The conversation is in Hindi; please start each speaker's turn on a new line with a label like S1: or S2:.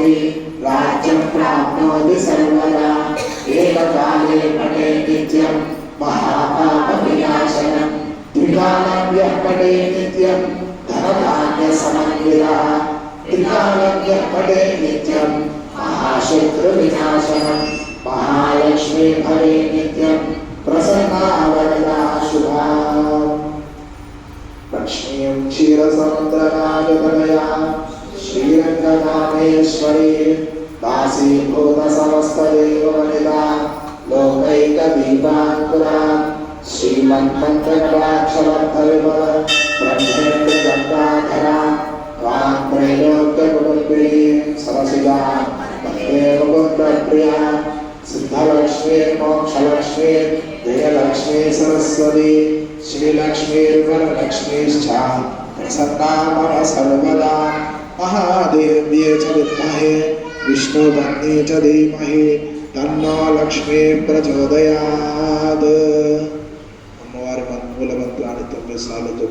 S1: शक्नोति राज्यं प्राप्नोति सर्वदा एककाले पठे नित्यं महापापविनाशनं त्रिकालं यः पठे नित्यं धनधान्यसमन्वितः त्रिकालं यः पठे नित्यं महाशत्रुविनाशनं महालक्ष्मी भवे नित्यं प्रसन्ना वरदा शुभा लक्ष्मीं क्षीरसमुद्रराजतनया श्रीरङ्गनाथेश्वरी दासीभूतसमस्तदेववनिता लोकैकदीपाङ्कुरा श्रीमन्मन्त्रकटाक्षवर्धविमल ब्रह्मेन्द्रगङ्गाधरा त्वां त्रैलोक्यकुटुम्बिनीं सरसिजा वन्दे मुकुन्दप्रिया सिद्धलक्ष्मी मोक्षलक्ष्मी जयलक्ष्मी सरस्वती श्रीलक्ष्मीर्वरलक्ष्मीश्च प्रसन्ना मम सर्वदा महादेव्ये च विद्महे विष्णुपत्नी च धीमहि तन्नो लक्ष्मी प्रचोदयात्. అమ్మవారి మూల మంత్రాన్ని 9 సార్లు